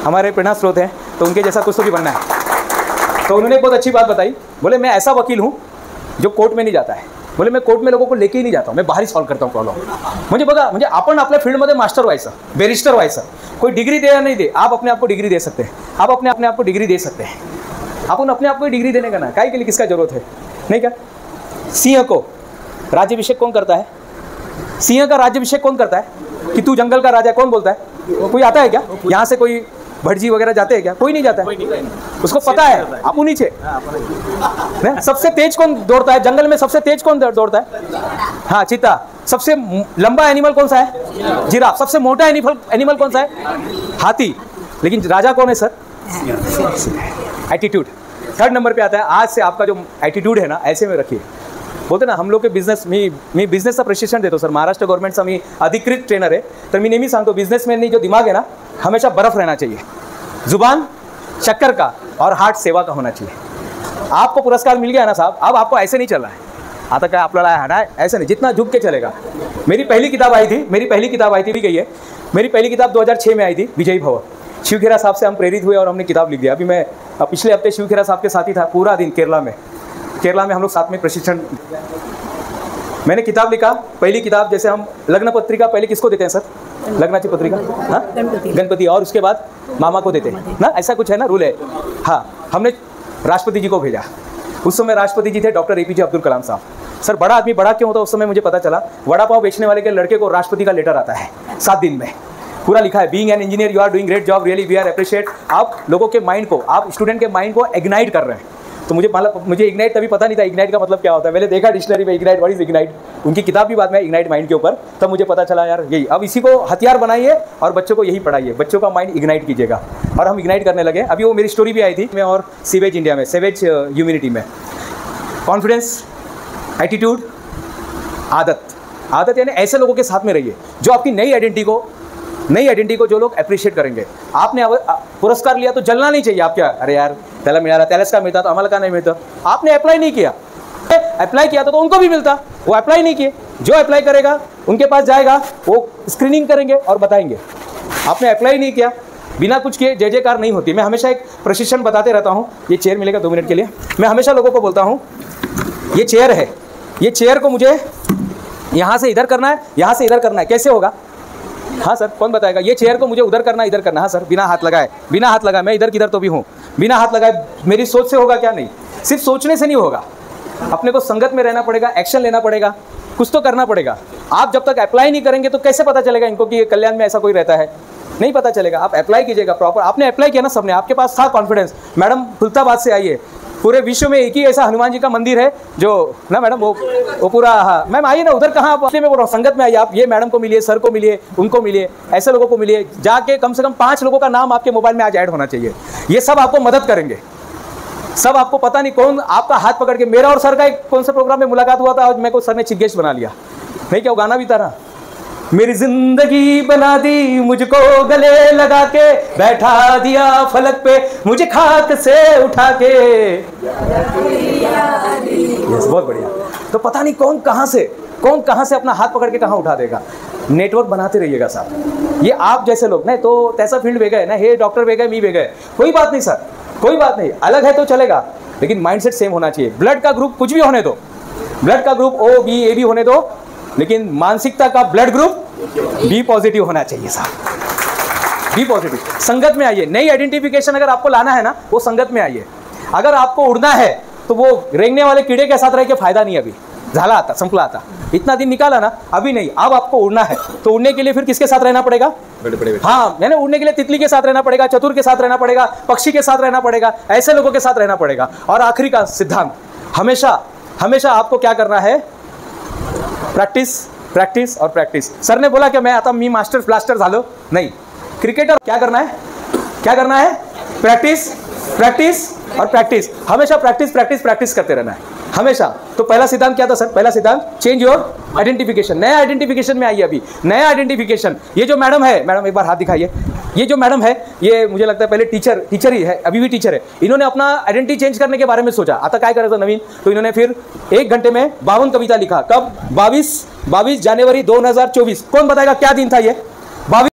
हमारे प्रेरणा स्रोत हैं, तो उनके जैसा कुछ तो भी बनना है। तो उन्होंने बहुत अच्छी बात बताई, बोले मैं ऐसा वकील हूँ जो कोर्ट में नहीं जाता है। बोले मैं कोर्ट में लोगों को लेके ही नहीं जाता हूँ, मैं बाहर ही सॉल्व करता हूँ प्रॉब्लम। म्हणजे बघा, म्हणजे आपण आपल्या फील्डमध्ये मास्टर व्हायचं, बेरिस्टर व्हायचं, कोई डिग्री दे या नहीं दे, आप अपने आप को डिग्री दे सकते हैं, आप अपने आप को डिग्री दे सकते हैं। अपन अपने आप को डिग्री देने का ना, काय के लिए किसका जरूरत है, नहीं क्या? सिंह को राज्याभिषेक कौन करता है? सिंह का राज्याभिषेक कौन करता है कि तू जंगल का राजा, कौन बोलता है? कोई आता है क्या यहाँ से? कोई भटजी वगैरह जाते हैं क्या? कोई नहीं जाता है, उसको पता है आप नीचे। सबसे तेज कौन दौड़ता है जंगल में? सबसे तेज कौन दौड़ता है? हाँ, चीता। सबसे लंबा एनिमल कौन सा है? जिराफ। सबसे मोटा एनिमल कौन सा है? हाथी। लेकिन राजा कौन है सर? एटीट्यूड। थर्ड नंबर पे आता है। आज से आपका जो एटीट्यूड है ना, ऐसे में रखिए। बोलते ना हम लोग के बिझनेस, मी बिझनेसचं प्रशिक्षण देतो सर, महाराष्ट्र गव्हर्नमेंटचा मी अधिकृत ट्रेनर आहे। तर मी नेहमी सांगतो बिझनेसमॅननी जो दिमाग है ना, हमेशा बर्फ रहना चाहिए, जुबान शक्कर का और हार्ट सेवा का होना चाहिए। आपको पुरस्कार मिल गया ना साहब, अब आपको ऐसे नहीं चल रहा है, आता क्या आपल्याला है ना, ऐसे नहीं, जितना झुक के चलेगा। मेरी पहली किताब आई थी भी गई है। मेरी पहली किताब 2006 में आई थी, विजयी भव। शिवखेरा साहब से हम प्रेरित हुए और हमने किताब लिख दिया। अभी मैं पिछले हफ्ते शिवखेरा साहब के साथ ही था, पूरा दिन केरला में हम लोग साथ में प्रशिक्षण। मैंने किताब लिखा, पहली किताब, जैसे हम लग्न पत्रिका पहले किसको देते हैं सर? लग्नाची पत्रिका, हाँ, गणपति, और उसके बाद मामा को देते हैं ना, ऐसा कुछ है ना, रूल है। हाँ, हमने राष्ट्रपति जी को भेजा। उस समय राष्ट्रपति जी थे डॉक्टर APJ अब्दुल कलाम साहब। सर बड़ा आदमी बड़ा क्यों होता है? उस समय मुझे पता चला, वड़ा पाव बेचने वाले के लड़के को राष्ट्रपति का लेटर आता है 7 दिन में, पूरा लिखा है, being an engineer you are doing great job, really we are appreciate. आप लोगों के माइंड को, आप स्टूडेंट के माइंड को इग्नाइट कर रहे हैं। तो मुझे इग्नाइट तभी पता नहीं था इग्नाइट का मतलब क्या होता है। मैंने देखा डिक्शनरी में इग्नाइट, व्हाट इज इग्नाइट, उनकी किताब भी बाद में इग्नाइट माइंड के ऊपर, तब मुझे पता चला यार यही, अब इसी को हथियार बनाइए और बच्चों को यही पढ़ाइए, बच्चों का माइंड इग्नाइट कीजिएगा। और हम इग्नाइट करने लगे। अभी वो मेरी स्टोरी भी आई थी मैं और सीवेज इंडिया में, सेवेज ह्यूमैनिटी में। कॉन्फिडेंस, एटीट्यूड, आदत यानी ऐसे लोगों के साथ में रहिए जो आपकी नई आइडेंटिटी को जो लोग अप्रिशिएट करेंगे। आपने पुरस्कार लिया तो जलना नहीं चाहिए। आप क्या, अरे यार त्याला मिळाला, त्यालाच का मिळता, तो आम्हाला का नहीं मिळता? आपने अप्लाई नहीं किया, अप्लाई किया तो उनको भी मिलता, वो अप्लाई नहीं किए। जो अप्लाई करेगा उनके पास जाएगा, वो स्क्रीनिंग करेंगे और बताएंगे। आपने अप्लाई नहीं किया, बिना कुछ किए जय जयकार नहीं होती। मैं हमेशा एक प्रशिक्षण बताते रहता हूँ। ये चेयर मिलेगा 2 मिनट के लिए। मैं हमेशा लोगों को बोलता हूँ, ये चेयर है, ये चेयर को मुझे यहाँ से इधर करना है, यहाँ से इधर करना है, कैसे होगा? हाँ सर, कौन बताएगा? ये चेयर को मुझे उधर करना, इधर करना। हाँ सर, बिना हाथ लगाए, मैं इधर किधर तो भी हूँ, बिना हाथ लगाए मेरी सोच से होगा क्या? नहीं, सिर्फ सोचने से नहीं होगा। अपने को संगत में रहना पड़ेगा, एक्शन लेना पड़ेगा, कुछ तो करना पड़ेगा। आप जब तक अप्लाई नहीं करेंगे तो कैसे पता चलेगा इनको कि कल्याण में ऐसा कोई रहता है? नहीं पता चलेगा। आप अप्लाई कीजिएगा प्रॉपर। आपने अप्लाई किया ना, सबने, आपके पास था कॉन्फिडेंस। मैडम फुलताबाद से आइए, पूरे विश्व में एक ही ऐसा हनुमान जी का मंदिर है जो ना मैडम, वो पूरा, हाँ मैम आइए ना, उधर कहाँ आप? मैं बोल रहा हूँ संगत में आइए आप, ये मैडम को मिलिए, सर को मिलिए, उनको मिलिए, ऐसे लोगों को मिलिए, जाके कम से कम 5 लोगों का नाम आपके मोबाइल में आज ऐड होना चाहिए। ये सब आपको मदद करेंगे। सब आपको पता नहीं कौन आपका हाथ पकड़ के, मेरा और सर का एक कौन से प्रोग्राम में मुलाकात हुआ था, आज मेरे को सर ने चीफ गेस्ट बना लिया। नहीं क्या वो गाना भी था ना, मेरी जिंदगी बना दी मुझको गले लगा के, बैठा दिया फलक पे मुझे खाक से उठा के। यस, बहुत बढ़िया। तो पता नहीं कौन कहां से अपना हाथ पकड़ के कहां उठा देगा। नेटवर्क बनाते रहिएगा साहब। ये आप जैसे लोग नहीं तो तैसा फील्ड वेगळं है ना, हे डॉक्टर वेगळं है, मी वेगळं है, कोई बात नहीं सर, कोई बात नहीं, अलग है तो चलेगा, लेकिन माइंडसेट सेम होना चाहिए। ब्लड का ग्रुप कुछ भी होने दो, ब्लड का group O B A B होने दो, लेकिन मानसिकता का ब्लड ग्रुप B पॉजिटिव होना चाहिए साहब, B पॉजिटिव। संगत में आइए, नई आइडेंटिफिकेशन अगर आपको लाना है ना, वो संगत में आइए। अगर आपको उड़ना है तो वो रेंगने वाले कीड़े के साथ रह के फायदा नहीं। अभी झाला आता, संपला आता, इतना दिन निकाला ना, अभी नहीं। अब आपको उड़ना है तो उड़ने के लिए फिर किसके साथ रहना पड़ेगा? हाँ, मैंने उड़ने के लिए तितली के साथ रहना पड़ेगा, चतुर के साथ रहना पड़ेगा, पक्षी के साथ रहना पड़ेगा, ऐसे लोगों के साथ रहना पड़ेगा। और आखिरी का सिद्धांत, हमेशा आपको क्या करना है? प्रैक्टिस और प्रैक्टिस। सर ने बोला कि मैं आता मी मास्टर ब्लास्टर झालो नहीं, क्रिकेटर क्या करना है? प्रैक्टिस और प्रैक्टिस। हमेशा प्रैक्टिस करते रहना है हमेशा। तो पहला सिद्धांत क्या था सर? पहला सिद्धांत, चेंज योर आइडेंटिफिकेशन। नया आइडेंटिफिकेशन में आइए। अभी नया आइडेंटिफिकेशन, ये जो मैडम है, मैडम एक बार हाथ दिखाइए। ये जो मैडम है, ये मुझे लगता है पहले टीचर ही है, अभी भी टीचर है। इन्होंने अपना आइडेंटिटी चेंज करने के बारे में सोचा, आता काय करायचं नवीन, तो इन्होंने फिर 1 घंटे में 52 कविता लिखा। कब? 22 जनवरी 2024। कौन बताएगा क्या दिन था ये?